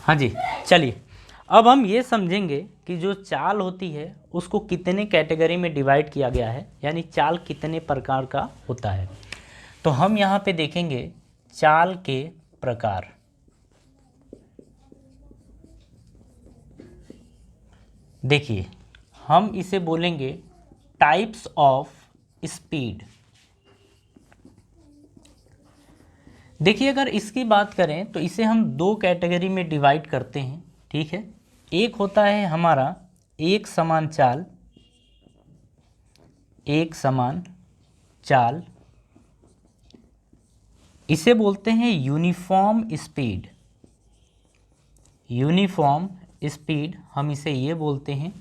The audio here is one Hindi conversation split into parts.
हाँ जी, चलिए अब हम ये समझेंगे कि जो चाल होती है उसको कितने कैटेगरी में डिवाइड किया गया है, यानी चाल कितने प्रकार का होता है। तो हम यहाँ पे देखेंगे चाल के प्रकार। देखिए हम इसे बोलेंगे टाइप्स ऑफ स्पीड। देखिए अगर इसकी बात करें तो इसे हम दो कैटेगरी में डिवाइड करते हैं, ठीक है। एक होता है हमारा एक समान चाल, एक समान चाल, इसे बोलते हैं यूनिफॉर्म स्पीड। यूनिफॉर्म स्पीड हम इसे ये बोलते हैं।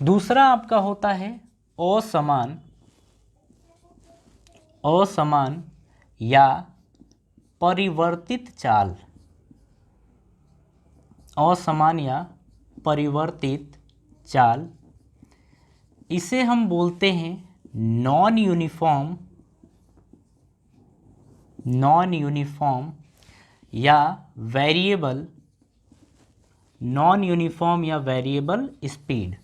दूसरा आपका होता है असमान, असमान या परिवर्तित चाल। असमान या परिवर्तित चाल, इसे हम बोलते हैं नॉन यूनिफॉर्म, नॉन यूनिफॉर्म या वेरिएबल, नॉन यूनिफॉर्म या वेरिएबल स्पीड,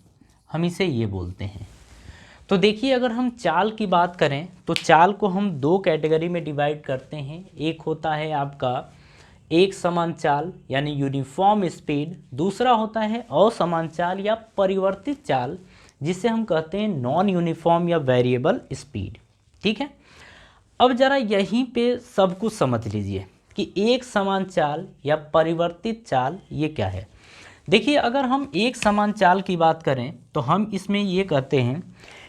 हम इसे ये बोलते हैं। तो देखिए अगर हम चाल की बात करें तो चाल को हम दो कैटेगरी में डिवाइड करते हैं। एक होता है आपका एक समान चाल यानी यूनिफॉर्म स्पीड, दूसरा होता है असमान चाल या परिवर्तित चाल जिसे हम कहते हैं नॉन यूनिफॉर्म या वेरिएबल स्पीड, ठीक है। अब जरा यहीं पे सब कुछ समझ लीजिए कि एक समान चाल या परिवर्तित चाल ये क्या है। देखिए अगर हम एक समान चाल की बात करें तो हम इसमें ये कहते हैं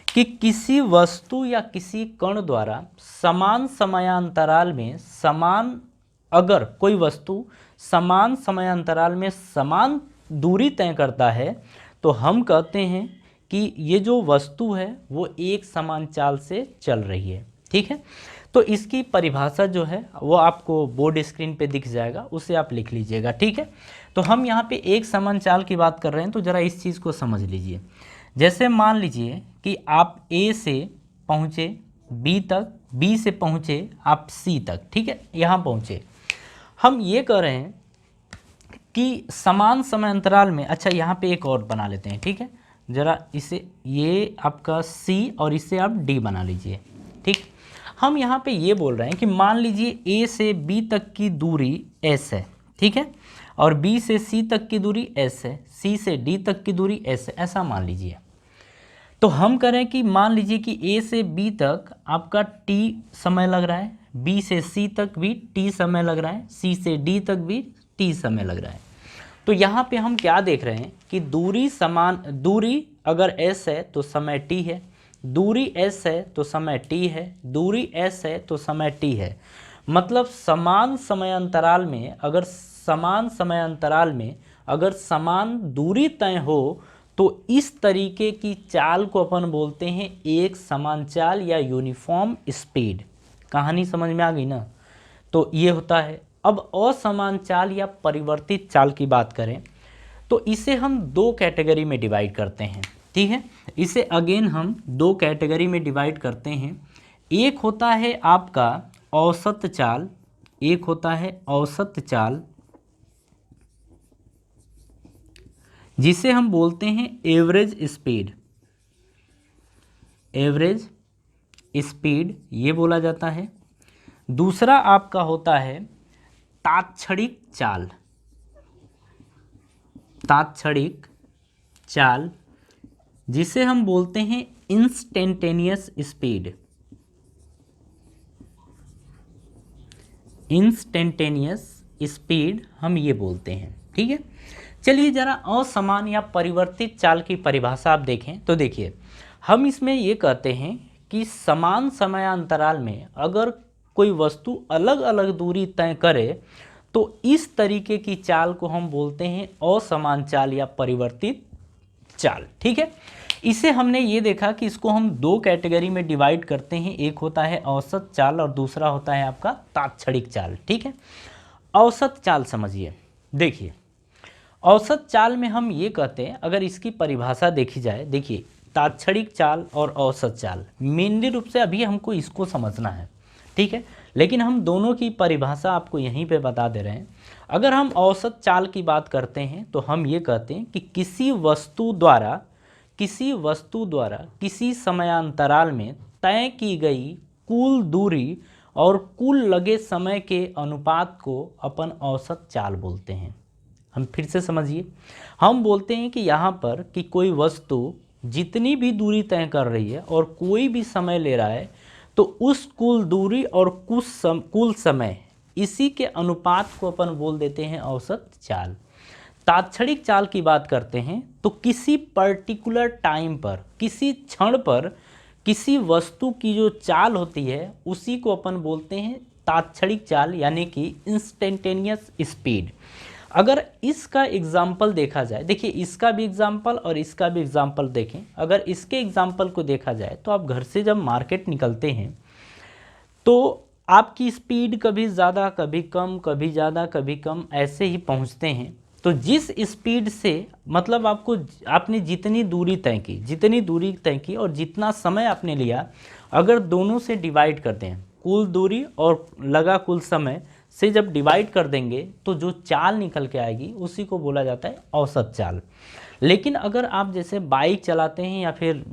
कि किसी वस्तु या किसी कण द्वारा समान समयांतराल में समान, अगर कोई वस्तु समान समयांतराल में समान दूरी तय करता है तो हम कहते हैं कि ये जो वस्तु है वो एक समान चाल से चल रही है, ठीक है। तो इसकी परिभाषा जो है वो आपको बोर्ड स्क्रीन पे दिख जाएगा, उसे आप लिख लीजिएगा, ठीक है। तो हम यहाँ पे एक समान चाल की बात कर रहे हैं तो ज़रा इस चीज़ को समझ लीजिए। जैसे मान लीजिए कि आप A से पहुँचे B तक, B से पहुँचे आप C तक, ठीक है, यहाँ पहुँचे। हम ये कह रहे हैं कि समान समय अंतराल में, अच्छा यहाँ पे एक और बना लेते हैं, ठीक है। ज़रा इसे, ये आपका C और इसे आप D बना लीजिए, ठीक। हम यहाँ पे ये बोल रहे हैं कि मान लीजिए A से B तक की दूरी S है, ठीक है, और B से C तक की दूरी S है, C से D तक की दूरी S है, ऐसा मान लीजिए। तो हम करें कि मान लीजिए कि A से B तक आपका T समय लग रहा है, B से C तक भी T समय लग रहा है, C से D तक भी T समय लग रहा है। तो यहाँ पे हम क्या देख रहे हैं कि दूरी समान, दूरी अगर S है तो समय T है, दूरी S है तो समय T है, दूरी S है तो समय T है। मतलब समान समयांतराल में, अगर समान समयांतराल में अगर समान दूरी तय हो तो इस तरीके की चाल को अपन बोलते हैं एक समान चाल या यूनिफॉर्म स्पीड। कहानी समझ में आ गई ना। तो ये होता है। अब असमान चाल या परिवर्तित चाल की बात करें तो इसे हम दो कैटेगरी में डिवाइड करते हैं, ठीक है। इसे अगेन हम दो कैटेगरी में डिवाइड करते हैं। एक होता है आपका औसत चाल, एक होता है औसत चाल जिसे हम बोलते हैं एवरेज स्पीड। एवरेज स्पीड ये बोला जाता है। दूसरा आपका होता है तात्क्षणिक चाल। तात्क्षणिक चाल जिसे हम बोलते हैं इंस्टेंटेनियस स्पीड। इंस्टेंटेनियस स्पीड हम ये बोलते हैं, ठीक है। चलिए जरा असमान या परिवर्तित चाल की परिभाषा आप देखें तो देखिए हम इसमें ये कहते हैं कि समान समयांतराल में अगर कोई वस्तु अलग अलग दूरी तय करे तो इस तरीके की चाल को हम बोलते हैं असमान चाल या परिवर्तित चाल, ठीक है। इसे हमने ये देखा कि इसको हम दो कैटेगरी में डिवाइड करते हैं, एक होता है औसत चाल और दूसरा होता है आपका तात्क्षणिक चाल, ठीक है। औसत चाल समझिए, देखिए औसत चाल में हम ये कहते हैं, अगर इसकी परिभाषा देखी जाए, देखिए तात्क्षणिक चाल और औसत चाल मेनली रूप से अभी हमको इसको समझना है, ठीक है। लेकिन हम दोनों की परिभाषा आपको यहीं पे बता दे रहे हैं। अगर हम औसत चाल की बात करते हैं तो हम ये कहते हैं कि किसी वस्तु द्वारा किसी समयांतराल में तय की गई कुल दूरी और कुल लगे समय के अनुपात को अपन औसत चाल बोलते हैं। हम फिर से समझिए, हम बोलते हैं कि यहाँ पर कि कोई वस्तु जितनी भी दूरी तय कर रही है और कोई भी समय ले रहा है, तो उस कुल दूरी और कुल समय, इसी के अनुपात को अपन बोल देते हैं औसत चाल। तात्क्षणिक चाल की बात करते हैं तो किसी पर्टिकुलर टाइम पर, किसी क्षण पर किसी वस्तु की जो चाल होती है उसी को अपन बोलते हैं तात्क्षणिक चाल, यानी कि इंस्टेंटेनियस स्पीड। अगर इसका एग्जाम्पल देखा जाए, देखिए इसका भी एग्जाम्पल और इसका भी एग्जाम्पल देखें। अगर इसके एग्जाम्पल को देखा जाए तो आप घर से जब मार्केट निकलते हैं तो आपकी स्पीड कभी ज़्यादा कभी कम, कभी ज़्यादा कभी कम, ऐसे ही पहुंचते हैं। तो जिस स्पीड से, मतलब आपने जितनी दूरी तय की और जितना समय आपने लिया, अगर दोनों से डिवाइड करते हैं, कुल दूरी और लगा कुल समय से जब डिवाइड कर देंगे तो जो चाल निकल के आएगी उसी को बोला जाता है औसत चाल। लेकिन अगर आप जैसे बाइक चलाते हैं या फिर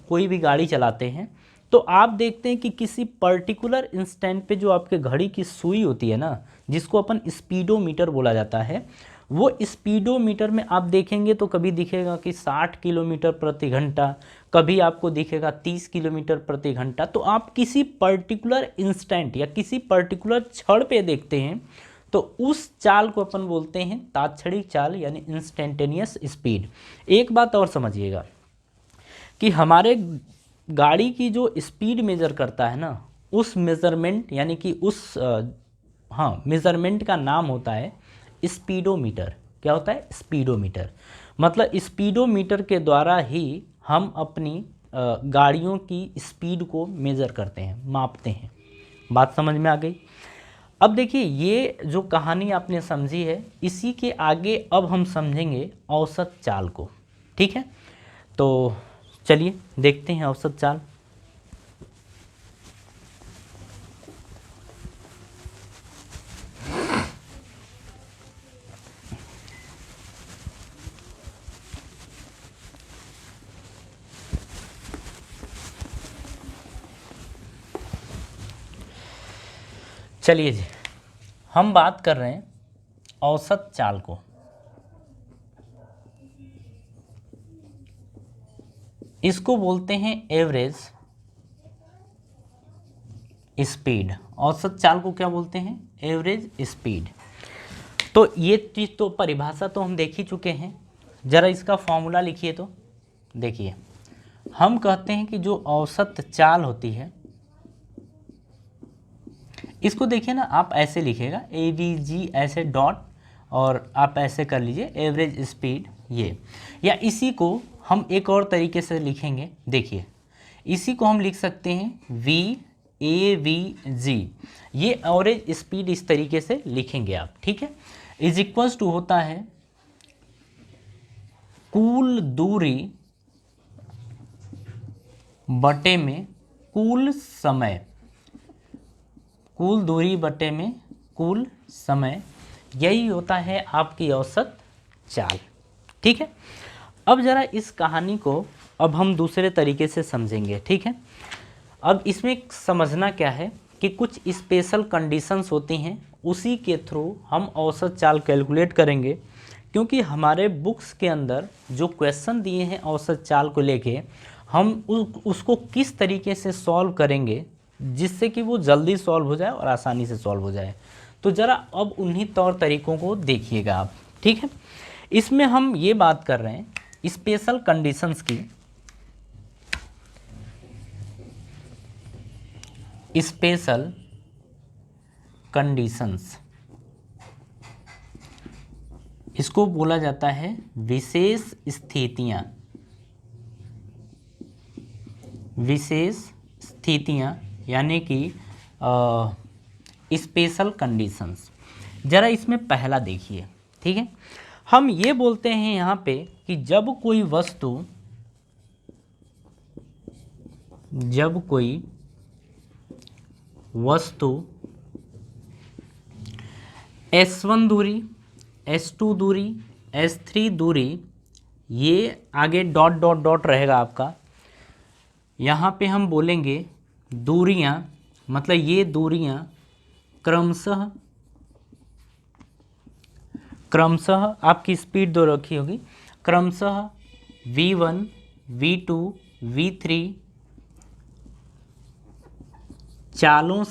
कोई भी गाड़ी चलाते हैं तो आप देखते हैं कि किसी पर्टिकुलर इंस्टेंट पे जो आपके घड़ी की सुई होती है ना, जिसको अपन स्पीडोमीटर बोला जाता है, वो स्पीडोमीटर में आप देखेंगे तो कभी दिखेगा कि 60 किलोमीटर प्रति घंटा, कभी आपको दिखेगा 30 किलोमीटर प्रति घंटा। तो आप किसी पर्टिकुलर इंस्टेंट या किसी पर्टिकुलर क्षण पे देखते हैं तो उस चाल को अपन बोलते हैं तात्क्षणिक चाल, यानी इंस्टेंटेनियस स्पीड। एक बात और समझिएगा कि हमारे गाड़ी की जो स्पीड मेज़र करता है ना, उस मेज़रमेंट यानी कि उस मेज़रमेंट का नाम होता है स्पीडोमीटर। क्या होता है? स्पीडोमीटर। मतलब स्पीडोमीटर के द्वारा ही हम अपनी गाड़ियों की स्पीड को मेज़र करते हैं, मापते हैं। बात समझ में आ गई? अब देखिए, ये जो कहानी आपने समझी है, इसी के आगे अब हम समझेंगे औसत चाल को। ठीक है, तो चलिए देखते हैं औसत चाल। चलिए जी, हम बात कर रहे हैं औसत चाल को। इसको बोलते हैं एवरेज स्पीड। औसत चाल को क्या बोलते हैं? Average speed. तो ये चीज़ तो परिभाषा तो हम देख ही चुके हैं। ज़रा इसका फॉर्मूला लिखिए। तो देखिए, हम कहते हैं कि जो औसत चाल होती है, इसको देखिए ना, आप ऐसे लिखिएगा AVG ऐसे डॉट, और आप ऐसे कर लीजिए एवरेज स्पीड ये। या इसी को हम एक और तरीके से लिखेंगे। देखिए, इसी को हम लिख सकते हैं VAVG। ये एवरेज स्पीड इस तरीके से लिखेंगे आप। ठीक है, इज इक्वल्स टू होता है कुल दूरी बटे में कुल समय, कुल दूरी बटे में कुल समय, यही होता है आपकी औसत चाल। ठीक है, अब ज़रा इस कहानी को अब हम दूसरे तरीके से समझेंगे। ठीक है, अब इसमें समझना क्या है कि कुछ स्पेशल कंडीशंस होती हैं, उसी के थ्रू हम औसत चाल कैलकुलेट करेंगे। क्योंकि हमारे बुक्स के अंदर जो क्वेश्चन दिए हैं औसत चाल को लेके, हम उसको किस तरीके से सॉल्व करेंगे जिससे कि वो जल्दी सॉल्व हो जाए और आसानी से सॉल्व हो जाए। तो ज़रा अब उन्हीं तौर तरीकों को देखिएगा आप। ठीक है, इसमें हम ये बात कर रहे हैं स्पेशल कंडीशंस की। स्पेशल कंडीशंस, इसको बोला जाता है विशेष स्थितियां। विशेष स्थितियां यानी कि स्पेशल कंडीशंस। ज़रा इसमें पहला देखिए। ठीक है, हम ये बोलते हैं यहाँ पे कि जब कोई वस्तु S1 दूरी, S2 दूरी, S3 दूरी, ये आगे डॉट डॉट डॉट रहेगा आपका। यहाँ पे हम बोलेंगे दूरियाँ, मतलब ये दूरियाँ क्रमशः आपकी स्पीड दो रखी होगी, क्रमशः V1, V2, V3 चालों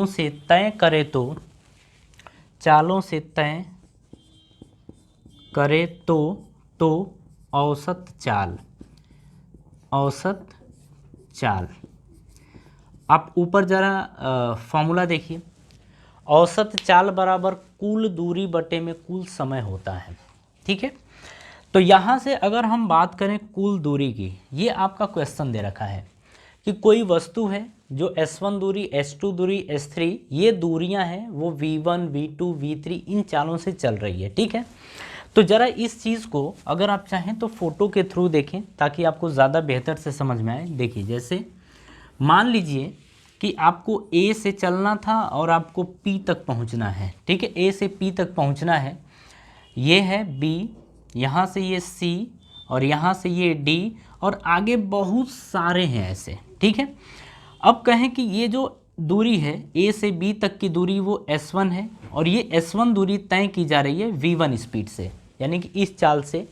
से तय करे तो औसत चाल। आप ऊपर ज़रा फॉर्मूला देखिए, औसत चाल बराबर कुल दूरी बटे में कुल समय होता है, ठीक है। तो यहाँ से अगर हम बात करें कुल दूरी की, ये आपका क्वेश्चन दे रखा है कि कोई वस्तु है जो S1 दूरी, S2 दूरी, S3 ये दूरियां हैं, वो V1, V2, V3 इन चालों से चल रही है, ठीक है। तो ज़रा इस चीज़ को अगर आप चाहें तो फोटो के थ्रू देखें ताकि आपको ज़्यादा बेहतर से समझ में आए। देखिए, जैसे मान लीजिए कि आपको A से चलना था और आपको P तक पहुंचना है, ठीक है। A से P तक पहुंचना है, ये है B, यहाँ से ये C और यहाँ से ये D और आगे बहुत सारे हैं ऐसे, ठीक है। अब कहें कि ये जो दूरी है A से B तक की दूरी वो S1 है और ये S1 दूरी तय की जा रही है V1 स्पीड से, यानी कि इस चाल से।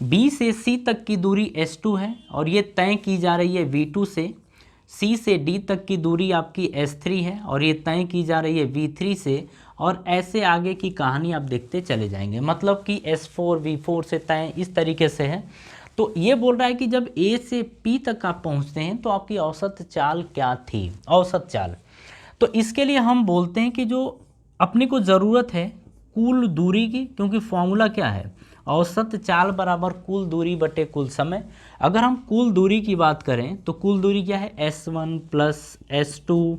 B से C तक की दूरी S2 है और ये तय की जा रही है V2 से। C से D तक की दूरी आपकी S3 है और ये तय की जा रही है V3 से, और ऐसे आगे की कहानी आप देखते चले जाएंगे, मतलब कि S4 V4 से तय इस तरीके से है। तो ये बोल रहा है कि जब A से P तक आप पहुंचते हैं तो आपकी औसत चाल क्या थी, औसत चाल। तो इसके लिए हम बोलते हैं कि जो अपने को ज़रूरत है कुल दूरी की, क्योंकि फॉर्मूला क्या है, औसत चाल बराबर कुल दूरी बटे कुल समय। अगर हम कुल दूरी की बात करें तो कुल दूरी क्या है, S1 plus S2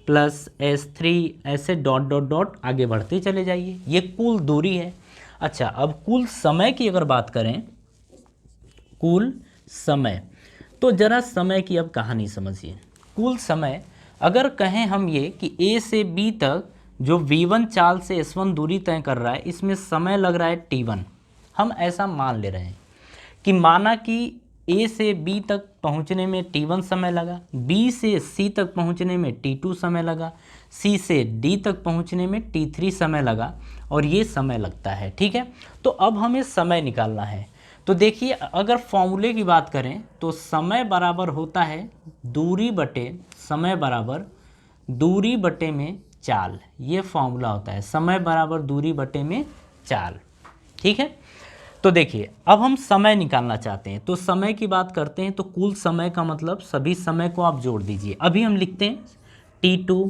plus S3 ऐसे डॉट डॉट डॉट आगे बढ़ते चले जाइए, ये कुल दूरी है। अच्छा, अब कुल समय की अगर बात करें, कुल समय, तो ज़रा समय की अब कहानी समझिए। कुल समय अगर कहें हम ये कि A से B तक जो V1 चाल से S1 दूरी तय कर रहा है, इसमें समय लग रहा है T1। हम ऐसा मान ले रहे हैं कि माना कि A से B तक पहुंचने में T1 समय लगा, B से C तक पहुंचने में T2 समय लगा, C से D तक पहुंचने में T3 समय लगा, और ये समय लगता है, ठीक है। तो अब हमें समय निकालना है। तो देखिए, अगर फॉर्मूले की बात करें तो समय बराबर होता है दूरी बटे, समय बराबर दूरी बटे में चाल, ये फॉर्मूला होता है, समय बराबर दूरी बटे में चाल, ठीक है। तो देखिए, अब हम समय निकालना चाहते हैं तो समय की बात करते हैं, तो कुल समय का मतलब सभी समय को आप जोड़ दीजिए। अभी हम लिखते हैं T2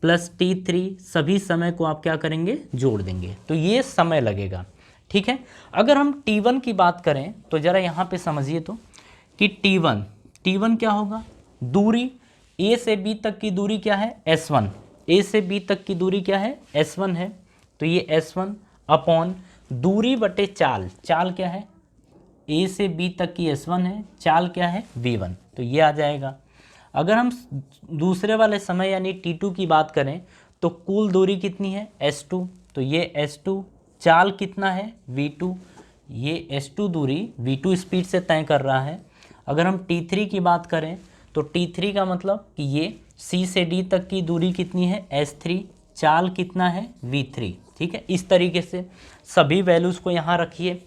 प्लस T3, सभी समय को आप क्या करेंगे, जोड़ देंगे, तो ये समय लगेगा, ठीक है। अगर हम T1 की बात करें तो ज़रा यहाँ पे समझिए तो कि T1 क्या होगा, दूरी A से B तक की दूरी क्या है, S1, A से B तक की दूरी क्या है, S1 है, तो ये S1 अपॉन दूरी बटे चाल, चाल क्या है, A से B तक की S1 है, चाल क्या है, V1, तो ये आ जाएगा। अगर हम दूसरे वाले समय यानी T2 की बात करें तो कुल दूरी कितनी है, S2, तो ये S2, चाल कितना है, V2, ये S2 दूरी V2 स्पीड से तय कर रहा है। अगर हम T3 की बात करें तो T3 का मतलब कि ये C से D तक की दूरी कितनी है, S3, चाल कितना है, V3, ठीक है। इस तरीके से सभी वैल्यूज़ को यहाँ रखिए।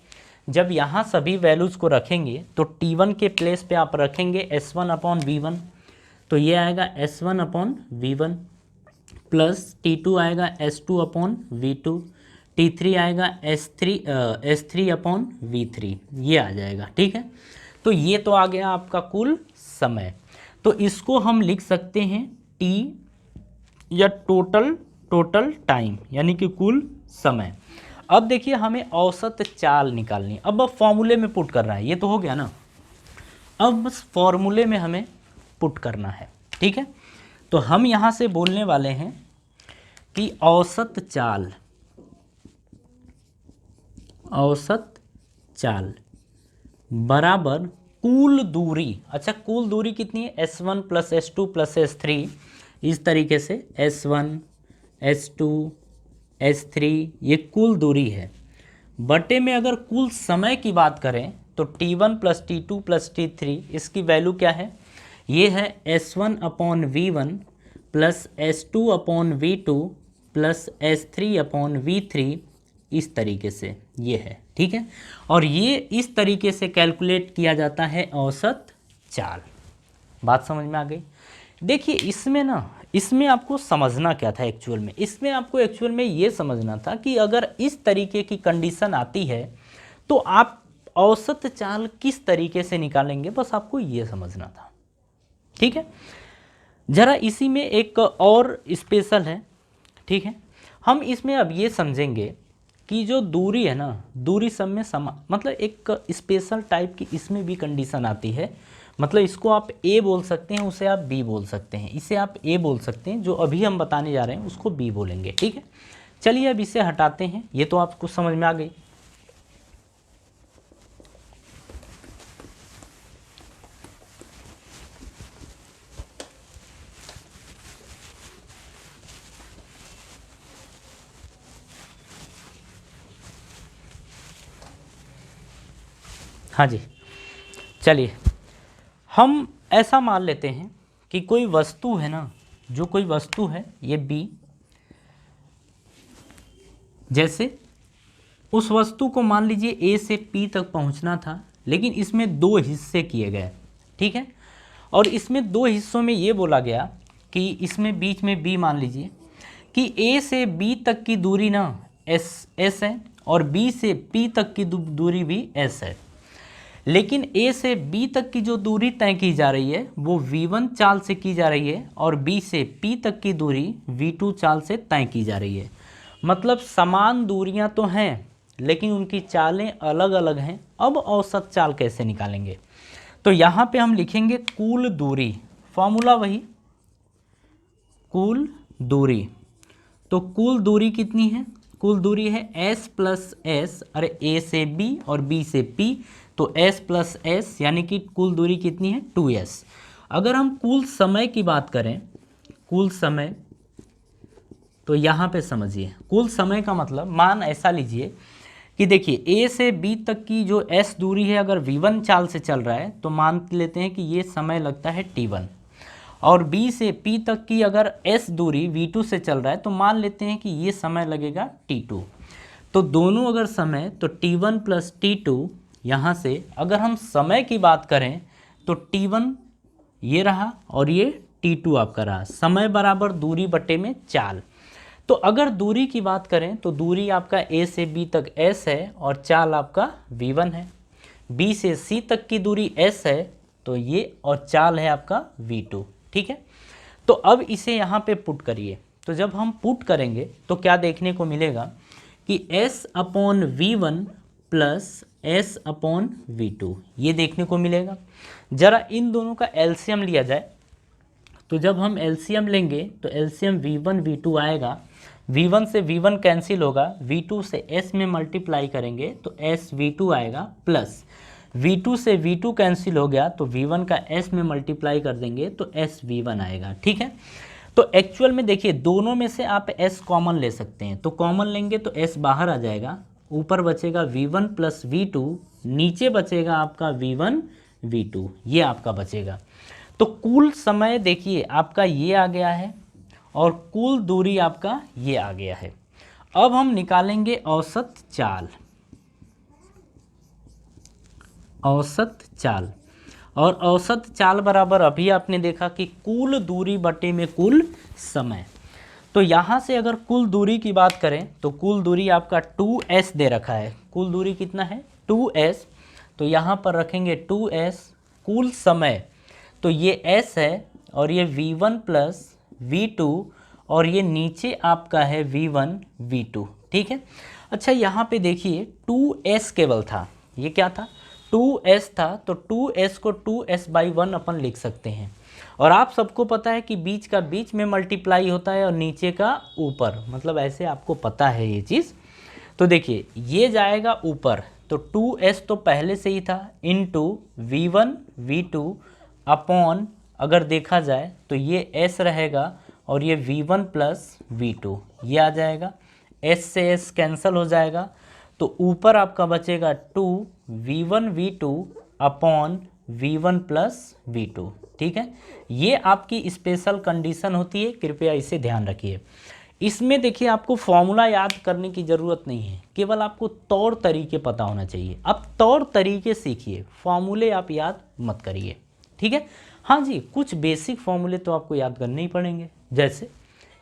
जब यहाँ सभी वैल्यूज़ को रखेंगे तो T1 के प्लेस पे आप रखेंगे S1 अपॉन V1, तो ये आएगा S1 upon V1 plus T2 आएगा S2 अपॉन V2, T3 आएगा S3 अपॉन V3, ये आ जाएगा, ठीक है। तो ये तो आ गया आपका कुल समय। तो इसको हम लिख सकते हैं T या टोटल टाइम, यानी कि कुल समय। अब देखिए, हमें औसत चाल निकालनी, अब फॉर्मूले में पुट करना है, ये तो हो गया ना। अब बस फॉर्मूले में हमें पुट करना है, ठीक है। तो हम यहाँ से बोलने वाले हैं कि औसत चाल बराबर कुल दूरी, अच्छा कुल दूरी कितनी है, S1 plus S2 plus S3, इस तरीके से S1 S2 S3 ये कुल दूरी है। बटे में अगर कुल समय की बात करें तो T1 plus T2 plus T3, इसकी वैल्यू क्या है, ये है S1 upon V1 plus S2 upon V2 plus S3 upon V3, इस तरीके से ये है, ठीक है। और ये इस तरीके से कैलकुलेट किया जाता है औसत चाल। बात समझ में आ गई। देखिए इसमें आपको समझना क्या था एक्चुअल में, इसमें आपको एक्चुअल में ये समझना था कि अगर इस तरीके की कंडीशन आती है तो आप औसत चाल किस तरीके से निकालेंगे, बस आपको ये समझना था, ठीक है। जरा इसी में एक और स्पेशल है, ठीक है। हम इसमें अब ये समझेंगे कि जो दूरी है ना, दूरी सब में मतलब एक स्पेशल टाइप की इसमें भी कंडीशन आती है। मतलब इसको आप ए बोल सकते हैं, उसे आप बी बोल सकते हैं, इसे आप ए बोल सकते हैं, जो अभी हम बताने जा रहे हैं उसको बी बोलेंगे, ठीक है। चलिए अब इसे हटाते हैं, ये तो आपको समझ में आ गई। हाँ जी, चलिए हम ऐसा मान लेते हैं कि कोई वस्तु है ना, जो कोई वस्तु है ये बी, जैसे उस वस्तु को मान लीजिए ए से पी तक पहुंचना था, लेकिन इसमें दो हिस्से किए गए, ठीक है। और इसमें दो हिस्सों में ये बोला गया कि इसमें बीच में बी मान लीजिए कि ए से बी तक की दूरी ना एस है और बी से पी तक की दूरी भी एस है। लेकिन ए से बी तक की जो दूरी तय की जा रही है वो v1 चाल से की जा रही है और बी से पी तक की दूरी v2 चाल से तय की जा रही है। मतलब समान दूरियां तो हैं लेकिन उनकी चालें अलग अलग हैं। अब औसत चाल कैसे निकालेंगे, तो यहाँ पे हम लिखेंगे कुल दूरी, फॉर्मूला वही कुल दूरी। तो कुल दूरी कितनी है, कुल दूरी है s प्लस एस, अरे a से b और b से p, तो s प्लस एस यानी कि कुल दूरी कितनी है 2s। अगर हम कुल समय की बात करें, कुल समय, तो यहाँ पे समझिए कुल समय का मतलब मान ऐसा लीजिए कि देखिए a से b तक की जो s दूरी है अगर v1 चाल से चल रहा है तो मान लेते हैं कि ये समय लगता है t1, और b से p तक की अगर s दूरी v2 से चल रहा है तो मान लेते हैं कि ये समय लगेगा t2। तो दोनों अगर समय तो t1 प्लस t2, यहाँ से अगर हम समय की बात करें तो t1 ये रहा और ये t2 आपका रहा, समय बराबर दूरी बटे में चाल। तो अगर दूरी की बात करें तो दूरी आपका a से b तक s है और चाल आपका v1 है। b से c तक की दूरी s है तो ये और चाल है आपका v2, ठीक है। तो अब इसे यहाँ पे पुट करिए, तो जब हम पुट करेंगे तो क्या देखने को मिलेगा कि s upon v1 plus s upon v2 ये देखने को मिलेगा। जरा इन दोनों का एलसीएम लिया जाए, तो जब हम एलसीएम लेंगे तो एलसीएम v1 v2 आएगा, v1 से v1 कैंसिल होगा, v2 से s में मल्टीप्लाई करेंगे तो s v2 आएगा, प्लस v2 से v2 कैंसिल हो गया तो v1 का s में मल्टीप्लाई कर देंगे तो s v1 आएगा, ठीक है। तो एक्चुअल में देखिए दोनों में से आप s कॉमन ले सकते हैं, तो कॉमन लेंगे तो s बाहर आ जाएगा, ऊपर बचेगा v1 प्लस v2, नीचे बचेगा आपका v1 v2, ये आपका बचेगा। तो कुल समय देखिए आपका ये आ गया है और कुल दूरी आपका ये आ गया है। अब हम निकालेंगे औसत चाल, औसत चाल, और औसत चाल बराबर अभी आपने देखा कि कुल दूरी बटे में कुल समय। तो यहाँ से अगर कुल दूरी की बात करें तो कुल दूरी आपका 2s दे रखा है, कुल दूरी कितना है 2s, तो यहाँ पर रखेंगे 2s। कुल समय तो ये s है और ये v1 प्लस v2 और ये नीचे आपका है v1 v2, ठीक है। अच्छा यहाँ पे देखिए 2s केवल था, ये क्या था 2s था, तो 2s को 2s/1 अपन लिख सकते हैं। और आप सबको पता है कि बीच का बीच में मल्टीप्लाई होता है और नीचे का ऊपर, मतलब ऐसे आपको पता है ये चीज़। तो देखिए ये जाएगा ऊपर तो 2s तो पहले से ही था, इनटू v1 v2 अपॉन, अगर देखा जाए तो ये s रहेगा और ये v1 प्लस v2 ये आ जाएगा, s से s कैंसिल हो जाएगा, तो ऊपर आपका बचेगा 2v1 v2 upon v1 plus v2। ठीक है, ये आपकी स्पेशल कंडीशन होती है, कृपया इसे ध्यान रखिए। इसमें देखिए आपको फॉर्मूला याद करने की ज़रूरत नहीं है, केवल आपको तौर तरीके पता होना चाहिए। अब तौर तरीके सीखिए, फॉर्मूले आप याद मत करिए। ठीक है, हाँ जी, कुछ बेसिक फॉर्मूले तो आपको याद करने ही पड़ेंगे, जैसे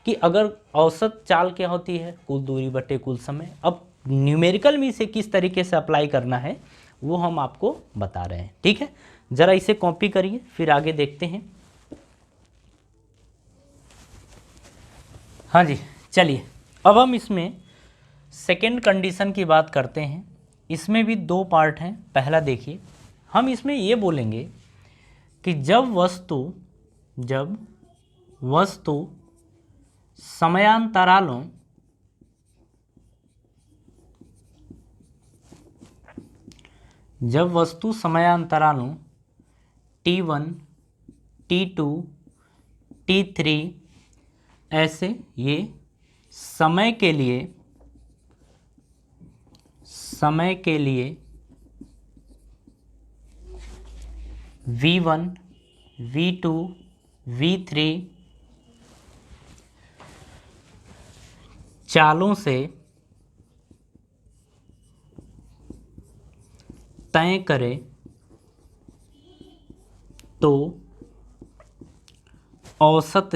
कि अगर औसत चाल क्या होती है, कुल दूरी बटे कुल समय। अब न्यूमेरिकल में इसे किस तरीके से अप्लाई करना है वो हम आपको बता रहे हैं। ठीक है, ज़रा इसे कॉपी करिए, फिर आगे देखते हैं। हाँ जी, चलिए अब हम इसमें सेकेंड कंडीशन की बात करते हैं। इसमें भी दो पार्ट हैं। पहला देखिए, हम इसमें ये बोलेंगे कि जब वस्तु समयांतरालों t1, t2, t3 ऐसे ये समय के लिए v1, v2, v3 चालों से तय करें तो औसत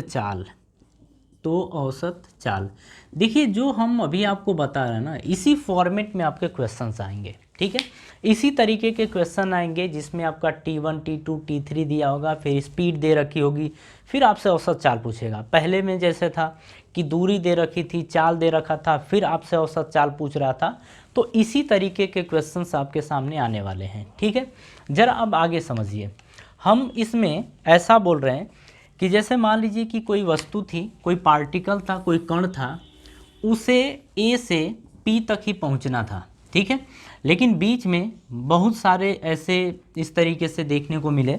चाल। देखिए, जो हम अभी आपको बता रहे हैं ना, इसी फॉर्मेट में आपके क्वेश्चंस आएंगे। ठीक है, इसी तरीके के क्वेश्चन आएंगे जिसमें आपका t1, t2, t3 दिया होगा, फिर स्पीड दे रखी होगी, फिर आपसे औसत चाल पूछेगा। पहले में जैसे था कि दूरी दे रखी थी, चाल दे रखा था, फिर आपसे औसत चाल पूछ रहा था। तो इसी तरीके के क्वेश्चंस आपके सामने आने वाले हैं। ठीक है, ज़रा अब आगे समझिए। हम इसमें ऐसा बोल रहे हैं कि जैसे मान लीजिए कि कोई वस्तु थी, कोई पार्टिकल था, कोई कण था, उसे A से P तक ही पहुंचना था। ठीक है, लेकिन बीच में बहुत सारे ऐसे इस तरीके से देखने को मिले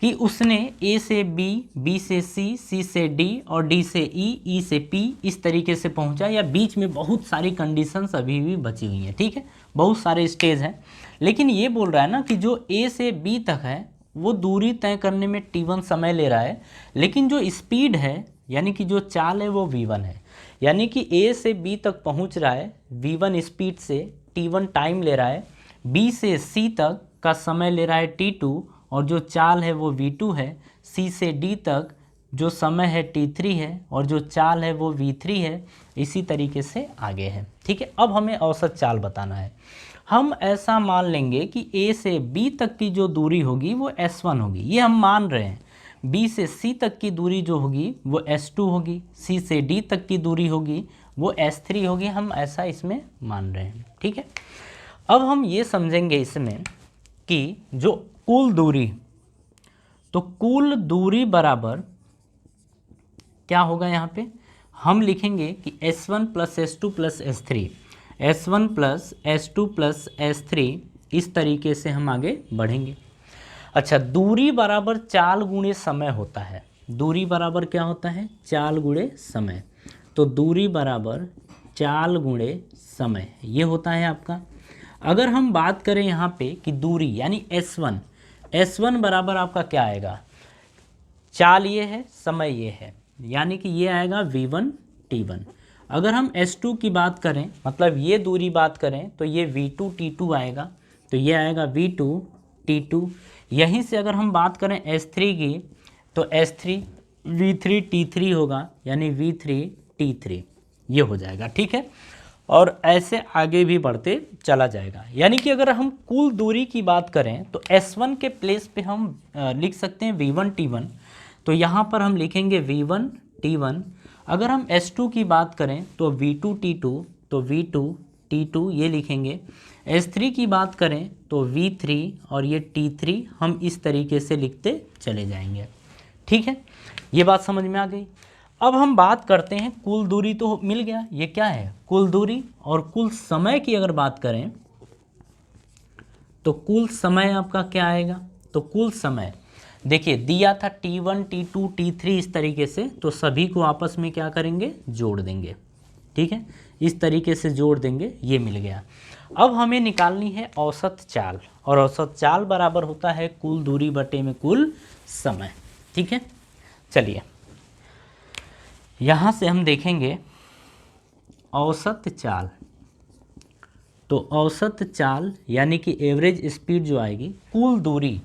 कि उसने A से B, B से C, C से D और D से E, E से P इस तरीके से पहुंचा, या बीच में बहुत सारी कंडीशंस अभी भी बची हुई हैं। ठीक है, बहुत सारे स्टेज हैं, लेकिन ये बोल रहा है ना कि जो A से B तक है वो दूरी तय करने में t1 समय ले रहा है, लेकिन जो स्पीड है यानी कि जो चाल है वो v1 है। यानी कि A से B तक पहुंच रहा है v1 स्पीड से, t1 टाइम ले रहा है, B से C तक का समय ले रहा है t2 और जो चाल है वो v2 है, C से D तक जो समय है t3 है और जो चाल है वो v3 है। इसी तरीके से आगे है। ठीक है, अब हमें औसत चाल बताना है। हम ऐसा मान लेंगे कि A से B तक की जो दूरी होगी वो S1 होगी, ये हम मान रहे हैं। B से C तक की दूरी जो होगी वो S2 होगी, C से D तक की दूरी होगी वो S3 होगी, हम ऐसा इसमें मान रहे हैं। ठीक है, अब हम ये समझेंगे इसमें कि जो कुल दूरी, तो कुल दूरी बराबर क्या होगा, यहाँ पे हम लिखेंगे कि S1 plus S2 plus S3, S1 plus S2 plus S3, इस तरीके से हम आगे बढ़ेंगे। अच्छा, दूरी बराबर चाल गुणे समय होता है। दूरी बराबर क्या होता है, चाल गुणे समय। तो दूरी बराबर चाल गुणे समय ये होता है आपका। अगर हम बात करें यहाँ पे कि दूरी यानी S1 बराबर आपका क्या आएगा, चाल ये है, समय ये है, यानी कि ये आएगा v1 t1। अगर हम S2 की बात करें, मतलब ये दूरी बात करें, तो ये v2 t2 आएगा, तो ये आएगा v2 t2। यहीं से अगर हम बात करें S3 की, तो S3 v3 t3 होगा, यानी v3 t3 ये हो जाएगा। ठीक है, और ऐसे आगे भी बढ़ते चला जाएगा। यानी कि अगर हम कुल दूरी की बात करें तो S1 के प्लेस पे हम लिख सकते हैं v1 t1, तो यहाँ पर हम लिखेंगे v1 t1। अगर हम S2 की बात करें तो v2 t2, तो v2 t2 ये लिखेंगे। S3 की बात करें तो v3 और ये t3 हम इस तरीके से लिखते चले जाएंगे। ठीक है, ये बात समझ में आ गई। अब हम बात करते हैं, कुल दूरी तो मिल गया, ये क्या है कुल दूरी, और कुल समय की अगर बात करें तो कुल समय आपका क्या आएगा, तो कुल समय देखिए दिया था T1 T2 T3 इस तरीके से, तो सभी को आपस में क्या करेंगे, जोड़ देंगे। ठीक है, इस तरीके से जोड़ देंगे, ये मिल गया। अब हमें निकालनी है औसत चाल, और औसत चाल बराबर होता है कुल दूरी बटे में कुल समय। ठीक है, चलिए यहाँ से हम देखेंगे औसत चाल। तो औसत चाल यानी कि एवरेज स्पीड जो आएगी, कुल दूरी,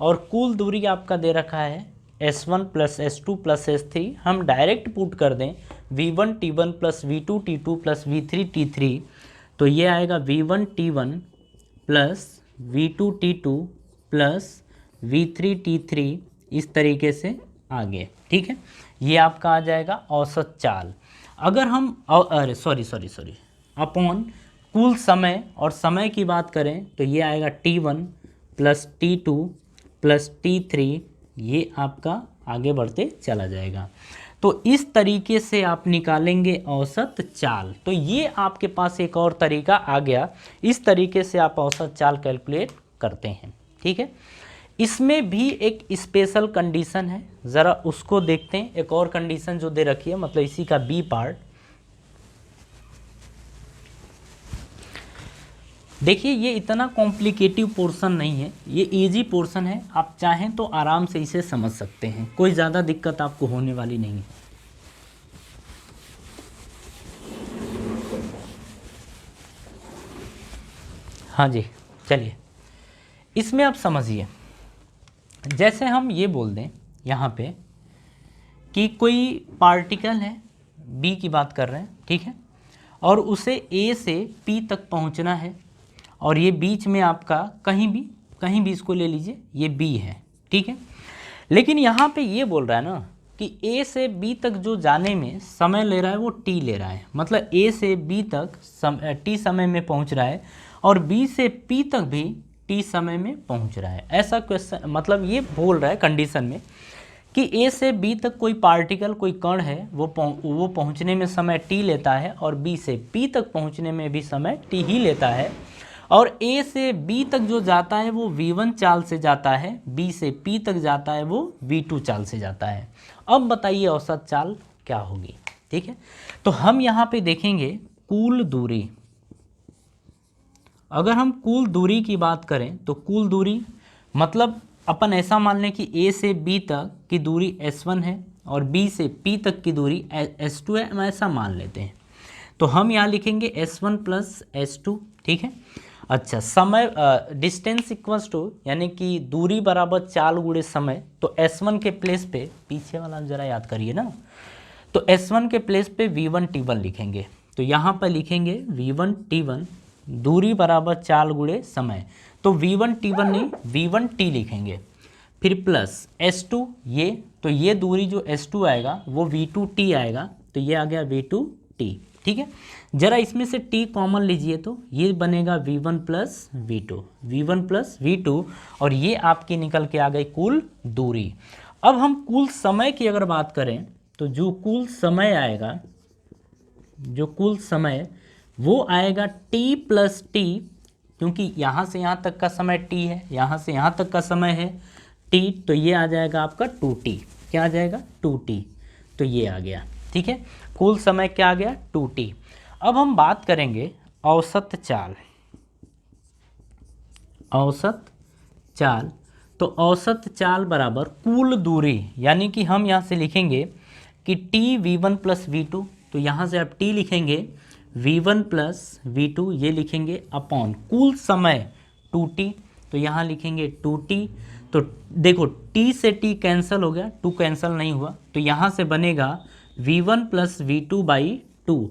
और कुल दूरी आपका दे रखा है S1 plus S2 plus S3, हम डायरेक्ट पुट कर दें V1 T1 plus V2 T2 plus V3 T3, तो ये आएगा V1 T1 plus V2 T2 plus V3 T3 इस तरीके से आगे। ठीक है, ये आपका आ जाएगा औसत चाल। अगर हम अरे सॉरी अपॉन कुल समय और समय की बात करें तो ये आएगा T1 plus T2 plus T3, ये आपका आगे बढ़ते चला जाएगा। तो इस तरीके से आप निकालेंगे औसत चाल। तो ये आपके पास एक और तरीका आ गया, इस तरीके से आप औसत चाल कैलकुलेट करते हैं। ठीक है, इसमें भी एक स्पेशल कंडीशन है, ज़रा उसको देखते हैं। एक और कंडीशन जो दे रखी है, मतलब इसी का बी पार्ट देखिए, ये इतना कॉम्प्लिकेटिव पोर्शन नहीं है, ये इजी पोर्शन है। आप चाहें तो आराम से इसे समझ सकते हैं, कोई ज़्यादा दिक्कत आपको होने वाली नहीं है। हाँ जी, चलिए इसमें आप समझिए, जैसे हम ये बोल दें यहाँ पे कि कोई पार्टिकल है, बी की बात कर रहे हैं, ठीक है, और उसे ए से पी तक पहुँचना है, और ये बीच में आपका कहीं भी इसको ले लीजिए, ये बी है। ठीक है, लेकिन यहाँ पे ये बोल रहा है ना कि ए से बी तक जो जाने में समय ले रहा है वो टी ले रहा है, मतलब ए से बी तक टी समय में पहुँच रहा है, और बी से पी तक भी टी समय में पहुँच रहा है। ऐसा क्वेश्चन, मतलब ये बोल रहा है कंडीशन में कि ए से बी तक कोई पार्टिकल, कोई कण है, वो पहुँचने में समय टी लेता है, और बी से पी तक पहुँचने में भी समय टी ही लेता है, और ए से बी तक जो जाता है वो v1 चाल से जाता है, बी से पी तक जाता है वो v2 चाल से जाता है। अब बताइए औसत चाल क्या होगी। ठीक है, तो हम यहाँ पे देखेंगे कुल दूरी। अगर हम कुल दूरी की बात करें तो कुल दूरी मतलब अपन ऐसा मान लें कि ए से बी तक की दूरी S1 है और बी से पी तक की दूरी S2 है, हम ऐसा मान लेते हैं। तो हम यहाँ लिखेंगे S1 प्लस S2। ठीक है, अच्छा, समय डिस्टेंस इक्वल्स टू, यानी कि दूरी बराबर चाल गुणे समय, तो S1 के प्लेस पे, पीछे वाला ज़रा याद करिए ना, तो S1 के प्लेस पे V1 T1 लिखेंगे। तो यहाँ पर लिखेंगे V1 T1 दूरी बराबर चाल गुणे समय, तो V1 T1 नहीं V1 T लिखेंगे, फिर प्लस S2 ये, तो ये दूरी जो S2 आएगा वो V2 T आएगा, तो ये आ गया V2 T। ठीक है, जरा इसमें से T कॉमन लीजिए तो ये बनेगा V1 plus V2, V1 plus V2, और ये आपकी निकल के आ गई कुल दूरी। अब हम कुल समय की अगर बात करें तो जो कुल समय आएगा, जो कुल समय वो आएगा T प्लस T, क्योंकि यहाँ से यहाँ तक का समय T है, यहाँ से यहाँ तक का समय है T, तो ये आ जाएगा आपका 2T। क्या आ जाएगा 2T, तो ये आ गया। ठीक है, कुल समय क्या आ गया 2T। अब हम बात करेंगे औसत चाल। औसत चाल, तो औसत चाल बराबर कुल दूरी, यानी कि हम यहाँ से लिखेंगे कि T V1 प्लस V2, तो यहाँ से आप T लिखेंगे V1 प्लस V2 ये लिखेंगे अपॉन कुल समय 2T, तो यहाँ लिखेंगे 2T। तो देखो T से T कैंसिल हो गया, 2 कैंसिल नहीं हुआ, तो यहाँ से बनेगा V1 प्लस V2 बाई 2।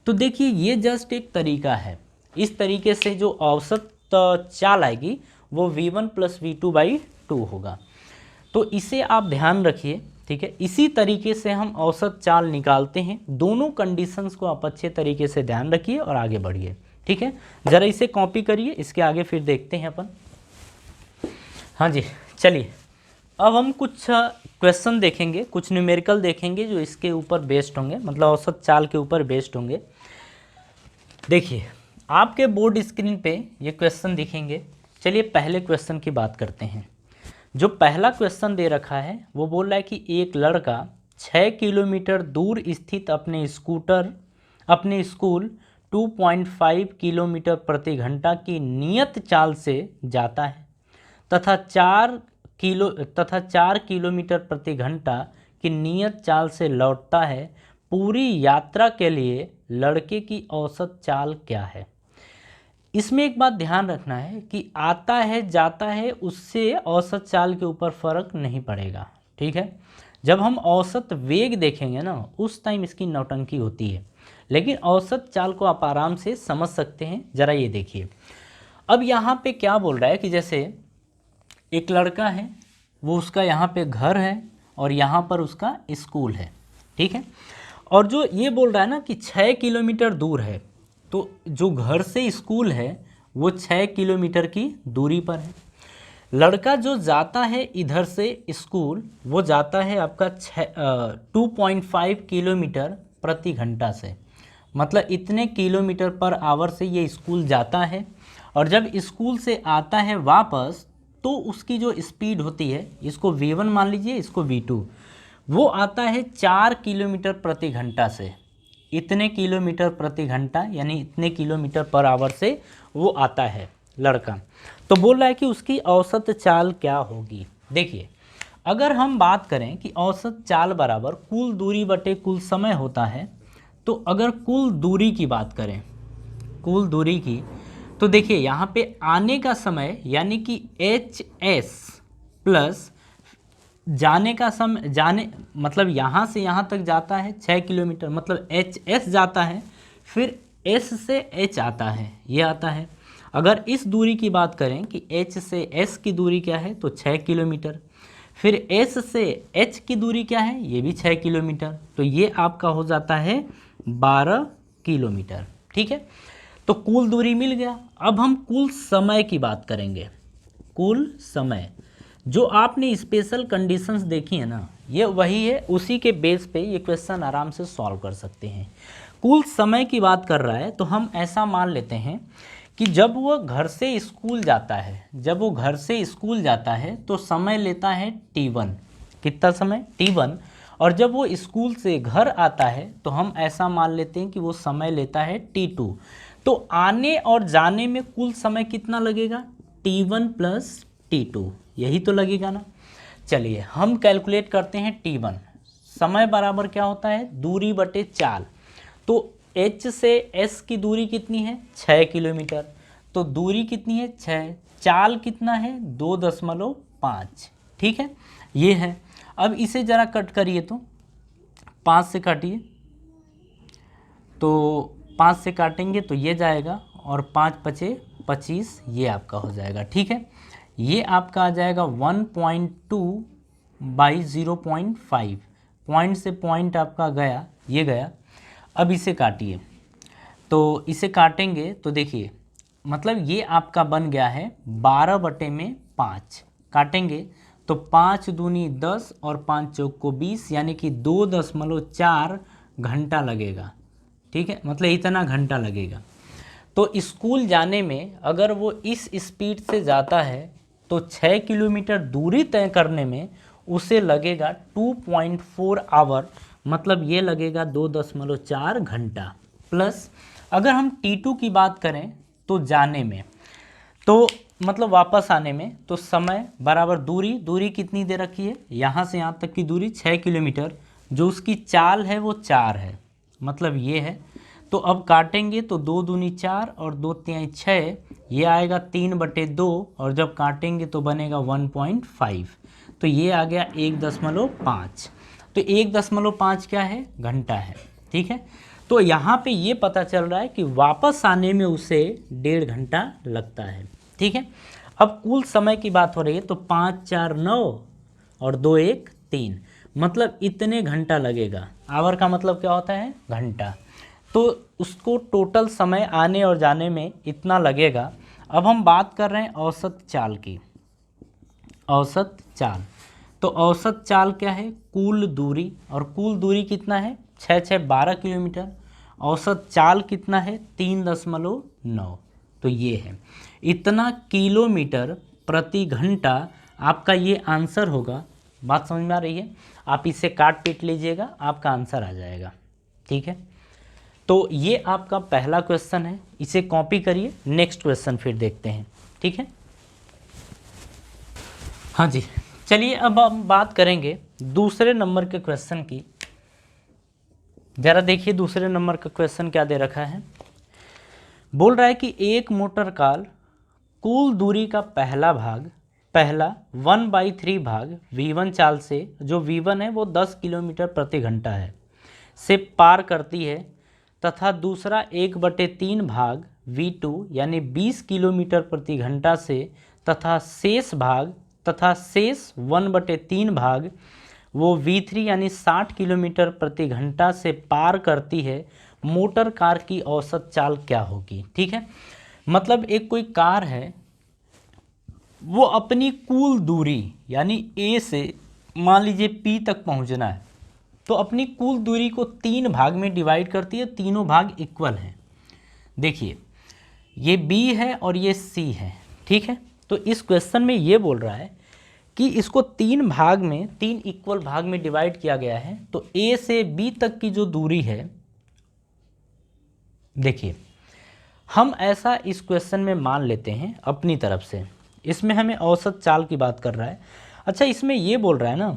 तो देखिए ये जस्ट एक तरीका है, इस तरीके से जो औसत चाल आएगी वो V1 प्लस V2 बाई 2 होगा, तो इसे आप ध्यान रखिए। ठीक है, इसी तरीके से हम औसत चाल निकालते हैं। दोनों कंडीशंस को आप अच्छे तरीके से ध्यान रखिए और आगे बढ़िए। ठीक है, ज़रा इसे कॉपी करिए, इसके आगे फिर देखते हैं अपन। हाँ जी, चलिए अब हम कुछ क्वेश्चन देखेंगे, कुछ न्यूमेरिकल देखेंगे जो इसके ऊपर बेस्ड होंगे, मतलब औसत चाल के ऊपर बेस्ड होंगे। देखिए आपके बोर्ड स्क्रीन पे ये क्वेश्चन दिखेंगे चलिए पहले क्वेश्चन की बात करते हैं। जो पहला क्वेश्चन दे रखा है वो बोल रहा है कि एक लड़का 6 किलोमीटर दूर स्थित अपने स्कूल 2.5 किलोमीटर प्रति घंटा की नियत चाल से जाता है तथा 4 किलोमीटर प्रति घंटा की नियत चाल से लौटता है। पूरी यात्रा के लिए लड़के की औसत चाल क्या है? इसमें एक बात ध्यान रखना है कि आता है जाता है उससे औसत चाल के ऊपर फर्क नहीं पड़ेगा, ठीक है। जब हम औसत वेग देखेंगे ना उस टाइम इसकी नौटंकी होती है, लेकिन औसत चाल को आप आराम से समझ सकते हैं। ज़रा ये देखिए, अब यहाँ पे क्या बोल रहा है कि जैसे एक लड़का है, वो उसका यहाँ पे घर है और यहाँ पर उसका स्कूल है, ठीक है। और जो ये बोल रहा है ना कि 6 किलोमीटर दूर है, तो जो घर से स्कूल है वो 6 किलोमीटर की दूरी पर है। लड़का जो जाता है इधर से स्कूल, वो जाता है आपका 2.5 किलोमीटर प्रति घंटा से, मतलब इतने किलोमीटर पर आवर से ये स्कूल जाता है। और जब स्कूल से आता है वापस तो उसकी जो स्पीड होती है, इसको v1 मान लीजिए, इसको v2, वो आता है 4 किलोमीटर प्रति घंटा से। इतने किलोमीटर प्रति घंटा यानी इतने किलोमीटर पर आवर से वो आता है लड़का। तो बोल रहा है कि उसकी औसत चाल क्या होगी। देखिए, अगर हम बात करें कि औसत चाल बराबर कुल दूरी बटे कुल समय होता है, तो अगर कुल दूरी की बात करें, कुल दूरी की, तो देखिए यहाँ पे आने का समय यानी कि HS प्लस जाने का समय, जाने मतलब यहाँ से यहाँ तक जाता है 6 किलोमीटर, मतलब HS जाता है, फिर S से H आता है, ये आता है। अगर इस दूरी की बात करें कि H से S की दूरी क्या है, तो 6 किलोमीटर, फिर S से H की दूरी क्या है, ये भी 6 किलोमीटर, तो ये आपका हो जाता है 12 किलोमीटर, ठीक है। तो कुल दूरी मिल गया। अब हम कुल समय की बात करेंगे। कुल समय, जो आपने स्पेशल कंडीशंस देखी है ना, ये वही है, उसी के बेस पे ये क्वेश्चन आराम से सॉल्व कर सकते हैं। कुल समय की बात कर रहा है तो हम ऐसा मान लेते हैं कि जब वो घर से स्कूल जाता है, तो समय लेता है T1। कितना समय? T1। और जब वो स्कूल से घर आता है तो हम ऐसा मान लेते हैं कि वो समय लेता है T2। तो आने और जाने में कुल समय कितना लगेगा? T1 प्लस T2, यही तो लगेगा ना। चलिए हम कैलकुलेट करते हैं T1। समय बराबर क्या होता है? दूरी बटे चाल। तो H से S की दूरी कितनी है? 6 किलोमीटर। तो दूरी कितनी है? 6। चाल कितना है? 2.5, ठीक है, ये है। अब इसे ज़रा कट करिए, तो 5 से काटिए, तो 5 से काटेंगे तो ये जाएगा, और 5 पचे 25, ये आपका हो जाएगा, ठीक है। ये आपका आ जाएगा 1.2 बाई 0.5, पॉइंट से पॉइंट आपका गया, ये गया। अब इसे काटिए, तो इसे काटेंगे तो देखिए, मतलब ये आपका बन गया है 12/5। काटेंगे तो 5 दूनी 10 और 5 चौक को 20, यानी कि 2.4 घंटा लगेगा, ठीक है, मतलब इतना घंटा लगेगा। तो स्कूल जाने में अगर वो इस स्पीड से जाता है तो 6 किलोमीटर दूरी तय करने में उसे लगेगा 2.4 आवर, मतलब ये लगेगा 2.4 घंटा। प्लस अगर हम T2 की बात करें तो जाने में, तो मतलब वापस आने में, तो समय बराबर दूरी कितनी दे रखी है, यहाँ से यहाँ तक की दूरी 6 किलोमीटर, जो उसकी चाल है वो 4 है, मतलब ये है। तो अब काटेंगे तो 2 दूनी 4 और 2 तिहाई 6, ये आएगा 3/2, और जब काटेंगे तो बनेगा 1.5, तो ये आ गया 1.5। तो 1.5 क्या है? घंटा है, ठीक है। तो यहाँ पे ये पता चल रहा है कि वापस आने में उसे 1.5 घंटा लगता है, ठीक है। अब कुल समय की बात हो रही है, तो 5 4 9 और 2 1 3, मतलब इतने घंटा लगेगा। आवर का मतलब क्या होता है? घंटा। तो उसको टोटल समय आने और जाने में इतना लगेगा। अब हम बात कर रहे हैं औसत चाल की। औसत चाल, तो औसत चाल क्या है? कुल दूरी, और कुल दूरी कितना है? 6 6 12 किलोमीटर। औसत चाल कितना है? 3.9, तो ये है इतना किलोमीटर प्रति घंटा आपका ये आंसर होगा। बात समझ में आ रही है? आप इसे काट पीट लीजिएगा, आपका आंसर आ जाएगा। ठीक है, तो ये आपका पहला क्वेश्चन है, इसे कॉपी करिए। नेक्स्ट क्वेश्चन फिर देखते हैं। ठीक है, हाँ जी, चलिए अब हम बात करेंगे दूसरे नंबर के क्वेश्चन की। जरा देखिए दूसरे नंबर का क्वेश्चन क्या दे रखा है। बोल रहा है कि एक मोटर कार कुल दूरी का पहला 1/3 भाग V1 चाल से, जो V1 है वो 10 किलोमीटर प्रति घंटा है, से पार करती है, तथा दूसरा 1/3 भाग V2 यानी 20 किलोमीटर प्रति घंटा से, तथा शेष 1/3 भाग वो V3 यानी 60 किलोमीटर प्रति घंटा से पार करती है। मोटर कार की औसत चाल क्या होगी? ठीक है, मतलब एक कोई कार है, वो अपनी कुल दूरी यानी A से मान लीजिए P तक पहुंचना है, तो अपनी कुल दूरी को 3 भाग में डिवाइड करती है, तीनों भाग इक्वल हैं। देखिए ये B है और ये C है। ठीक है, तो इस क्वेश्चन में ये बोल रहा है कि इसको 3 इक्वल भाग में डिवाइड किया गया है। तो A से B तक की जो दूरी है, देखिए हम ऐसा इस क्वेश्चन में मान लेते हैं अपनी तरफ से, इसमें हमें औसत चाल की बात कर रहा है। अच्छा, इसमें ये बोल रहा है ना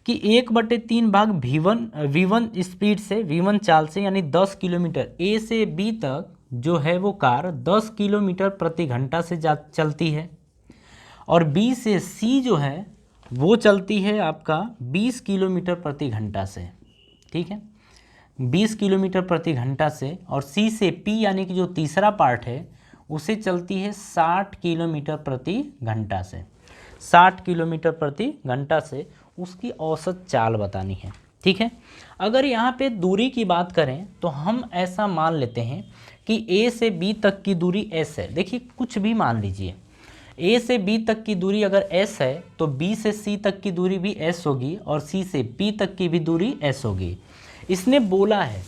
कि 1/3 भाग V1 स्पीड से, V1 चाल से, यानी 10 किलोमीटर A से B तक जो है वो कार 10 किलोमीटर प्रति घंटा से चलती है, और B से C जो है वो चलती है आपका 20 किलोमीटर प्रति घंटा से। ठीक है, 20 किलोमीटर प्रति घंटा से, और C से P यानी कि जो तीसरा पार्ट है उसे चलती है 60 किलोमीटर प्रति घंटा से। 60 किलोमीटर प्रति घंटा से उसकी औसत चाल बतानी है। ठीक है, अगर यहाँ पे दूरी की बात करें तो हम ऐसा मान लेते हैं कि A से B तक की दूरी S है। देखिए कुछ भी मान लीजिए, A से B तक की दूरी अगर S है तो B से C तक की दूरी भी S होगी, और C से P तक की भी दूरी S होगी। इसने बोला है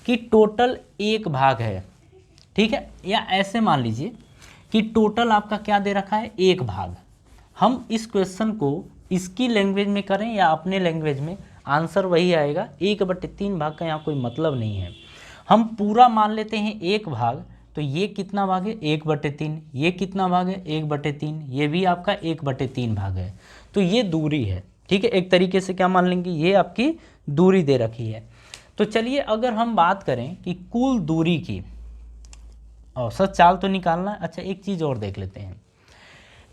कि टोटल 1 भाग है। ठीक है, या ऐसे मान लीजिए कि टोटल आपका क्या दे रखा है, 1 भाग। हम इस क्वेश्चन को इसकी लैंग्वेज में करें या अपने लैंग्वेज में, आंसर वही आएगा। 1/3 भाग का यहाँ कोई मतलब नहीं है। हम पूरा मान लेते हैं 1 भाग, तो ये कितना भाग है, 1/3। ये कितना भाग है, 1/3। ये भी आपका 1/3 भाग है। तो ये दूरी है। ठीक है, एक तरीके से क्या मान लेंगे, ये आपकी दूरी दे रखी है। तो चलिए अगर हम बात करें कि कुल दूरी की औसत चाल तो निकालना है। अच्छा, एक चीज़ और देख लेते हैं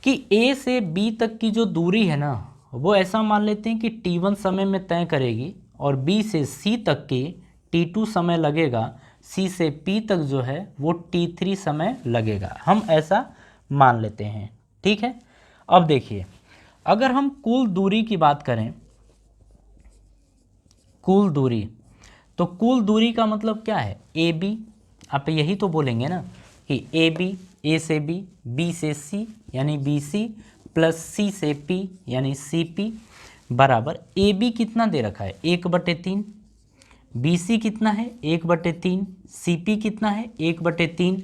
कि A से B तक की जो दूरी है ना, वो ऐसा मान लेते हैं कि T1 समय में तय करेगी, और B से C तक की T2 समय लगेगा, C से P तक जो है वो T3 समय लगेगा। हम ऐसा मान लेते हैं। ठीक है, अब देखिए अगर हम कुल दूरी की बात करें, कुल दूरी, तो कुल दूरी का मतलब क्या है, AB। आप यही तो बोलेंगे ना कि AB, A से B, B से C यानी BC, प्लस C से P यानी CP, बराबर AB कितना दे रखा है, 1/3। BC कितना है, 1/3। CP कितना है, 1/3।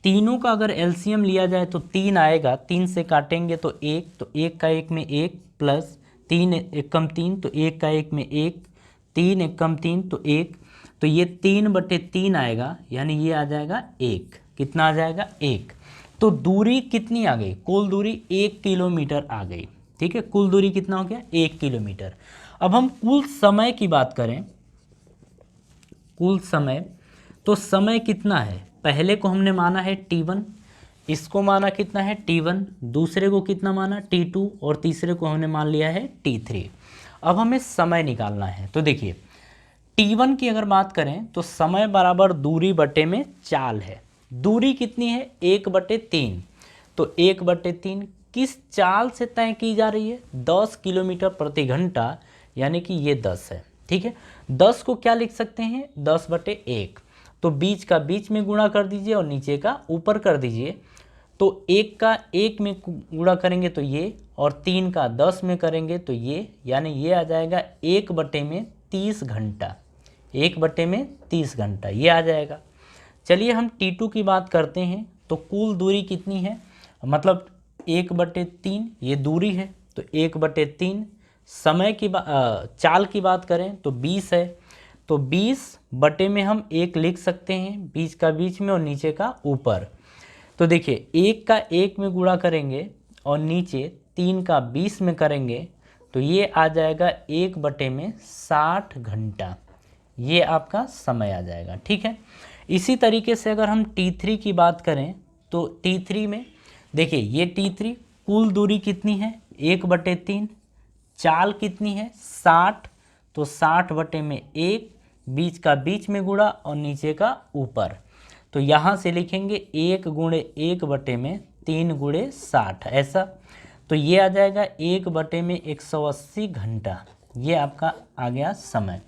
तीनों का अगर LCM लिया जाए तो 3 आएगा, 3 से काटेंगे तो 1, तो 1 का 1 में 1, प्लस 3 एकम 3, तो 1 का 1 में 1, 3 एकम 3 तो 1, तो ये 3/3 आएगा, यानी ये आ जाएगा 1। कितना आ जाएगा, 1। तो दूरी कितनी आ गई, कुल दूरी 1 किलोमीटर आ गई। ठीक है, कुल दूरी कितना हो गया, 1 किलोमीटर। अब हम कुल समय की बात करें, कुल समय, तो समय कितना है, पहले को हमने माना है T1, इसको माना कितना है T1, दूसरे को कितना माना T2, और तीसरे को हमने मान लिया है T3। अब हमें समय निकालना है। तो देखिए T1 की अगर बात करें तो समय बराबर दूरी बटे में चाल है। दूरी कितनी है, 1/3। तो 1/3 किस चाल से तय की जा रही है, 10 किलोमीटर प्रति घंटा, यानी कि ये 10 है। ठीक है, 10 को क्या लिख सकते हैं, 10/1। तो बीच का बीच में गुणा कर दीजिए और नीचे का ऊपर कर दीजिए। तो 1 का 1 में गुणा करेंगे तो ये, और 3 का 10 में करेंगे तो ये, यानी ये आ जाएगा 1/30 घंटा। 1/30 घंटा ये आ जाएगा। चलिए हम T2 की बात करते हैं। तो कुल दूरी कितनी है, मतलब 1/3 ये दूरी है, तो 1/3 समय की चाल की बात करें तो 20 है, तो 20 बटे में हम 1 लिख सकते हैं, 20 का बीच में और नीचे का ऊपर। तो देखिए 1 का 1 में गुणा करेंगे और नीचे 3 का 20 में करेंगे तो ये आ जाएगा 1/60 घंटा, ये आपका समय आ जाएगा। ठीक है, इसी तरीके से अगर हम T3 की बात करें तो T3 में देखिए ये T3 कुल दूरी कितनी है 1/3, चाल कितनी है 60, तो 60/1, बीच का बीच में गुणा और नीचे का ऊपर। तो यहाँ से लिखेंगे 1 गुणे 1/3 गुणे 60 ऐसा, तो ये आ जाएगा 1/180 घंटा, ये आपका आ गया समय।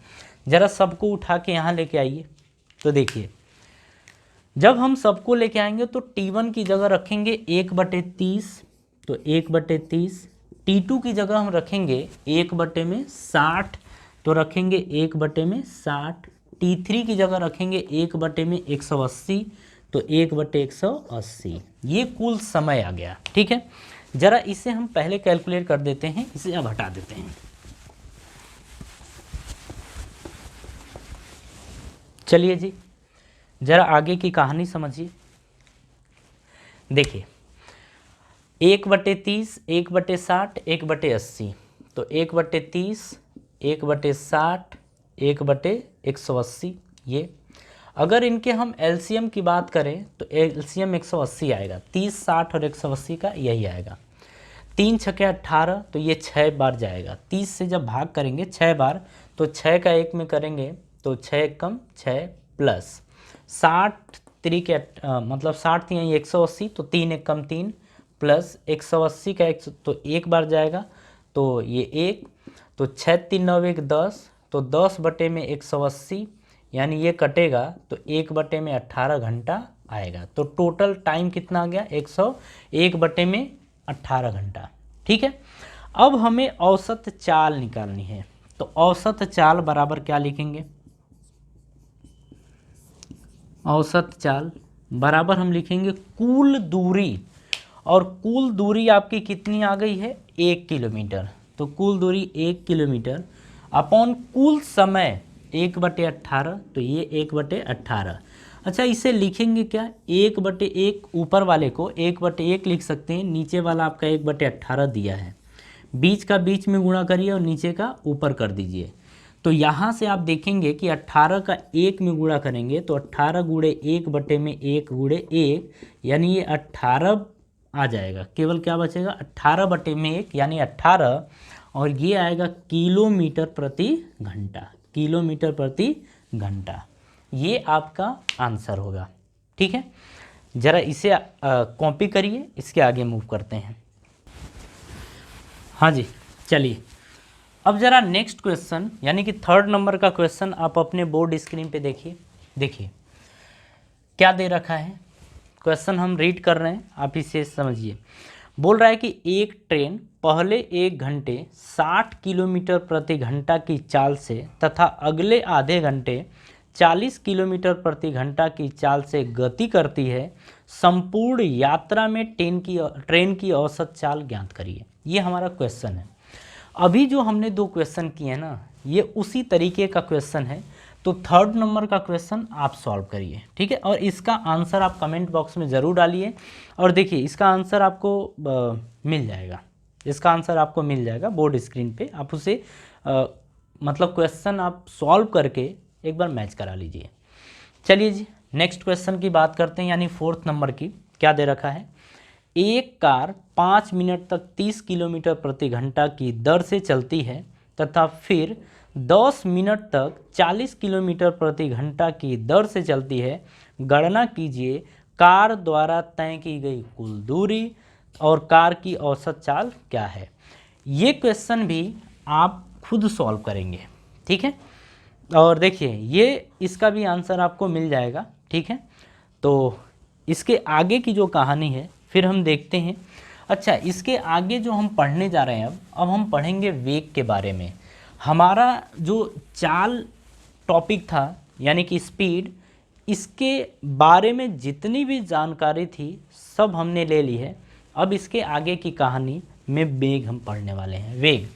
ज़रा सबको उठा के यहाँ लेके आइए, तो देखिए जब हम सबको लेके आएंगे तो T1 की जगह रखेंगे 1/30, तो 1/30, T2 की जगह हम रखेंगे 1/60, तो रखेंगे 1/60, T3 की जगह रखेंगे 1/180, तो 1/180, ये कुल समय आ गया। ठीक है, ज़रा इसे हम पहले कैलकुलेट कर देते हैं, इसे अब हटा देते हैं। चलिए जी ज़रा आगे की कहानी समझिए। देखिए 1/30, 1/60, 1/80, तो 1/30, 1/60, 1/180, ये अगर इनके हम एलसीएम की बात करें तो एलसीएम 180 आएगा, 30, 60 और 180 का यही आएगा। 3 छके 18, तो ये 6 बार जाएगा, 30 से जब भाग करेंगे 6 बार तो 6 का 1 में करेंगे तो 6 कम 6 प्लस 60 3 मतलब 60 यहीं 180, तो 3 1 कम 3 प्लस 180 का 100, तो 1 बार जाएगा तो ये 1, तो 6 3 9 1 10, तो 10/180 यानी ये कटेगा तो 1/18 घंटा आएगा। तो टोटल टाइम कितना आ गया 101/18 घंटा। ठीक है, अब हमें औसत चाल निकालनी है, तो औसत चाल बराबर क्या लिखेंगे, औसत चाल बराबर हम लिखेंगे कुल दूरी, और कुल दूरी आपकी कितनी आ गई है 1 किलोमीटर, तो कुल दूरी 1 किलोमीटर अपॉन कुल समय 1/18, तो ये 1/18। अच्छा इसे लिखेंगे क्या 1/1, ऊपर वाले को 1/1 लिख सकते हैं, नीचे वाला आपका 1/18 दिया है, बीच का बीच में गुणा करिए और नीचे का ऊपर कर दीजिए। तो यहाँ से आप देखेंगे कि 18 का 1 में गुणा करेंगे तो 18 गुणे 1/1 गुणे 1 यानी ये 18 आ जाएगा, केवल क्या बचेगा 18/1 यानी 18, और ये आएगा किलोमीटर प्रति घंटा, किलोमीटर प्रति घंटा, ये आपका आंसर होगा। ठीक है, ज़रा इसे कॉपी करिए, इसके आगे मूव करते हैं। हाँ जी चलिए, अब ज़रा नेक्स्ट क्वेश्चन यानी कि 3rd नंबर का क्वेश्चन आप अपने बोर्ड स्क्रीन पे देखिए। देखिए क्या दे रखा है, क्वेश्चन हम रीड कर रहे हैं, आप इसे समझिए। बोल रहा है कि एक ट्रेन पहले 1 घंटे 60 किलोमीटर प्रति घंटा की चाल से तथा अगले आधे घंटे 40 किलोमीटर प्रति घंटा की चाल से गति करती है, संपूर्ण यात्रा में ट्रेन की औसत चाल ज्ञात करिए। ये हमारा क्वेश्चन है। अभी जो हमने 2 क्वेश्चन किए हैं ना, ये उसी तरीके का क्वेश्चन है, तो 3rd नंबर का क्वेश्चन आप सॉल्व करिए। ठीक है, और इसका आंसर आप कमेंट बॉक्स में ज़रूर डालिए, और देखिए इसका आंसर आपको मिल जाएगा, इसका आंसर आपको मिल जाएगा बोर्ड स्क्रीन पे, आप उसे मतलब क्वेश्चन आप सॉल्व करके एक बार मैच करा लीजिए। चलिए जी नेक्स्ट क्वेश्चन की बात करते हैं, यानी 4th नंबर की। क्या दे रखा है, एक कार 5 मिनट तक 30 किलोमीटर प्रति घंटा की दर से चलती है तथा फिर 10 मिनट तक 40 किलोमीटर प्रति घंटा की दर से चलती है। गणना कीजिए कार द्वारा तय की गई कुल दूरी और कार की औसत चाल क्या है। ये क्वेश्चन भी आप खुद सॉल्व करेंगे। ठीक है, और देखिए ये इसका भी आंसर आपको मिल जाएगा। ठीक है, तो इसके आगे की जो कहानी है फिर हम देखते हैं। अच्छा इसके आगे जो हम पढ़ने जा रहे हैं, अब हम पढ़ेंगे वेग के बारे में। हमारा जो चाल टॉपिक था यानी कि स्पीड, इसके बारे में जितनी भी जानकारी थी सब हमने ले ली है। अब इसके आगे की कहानी में वेग हम पढ़ने वाले हैं। वेग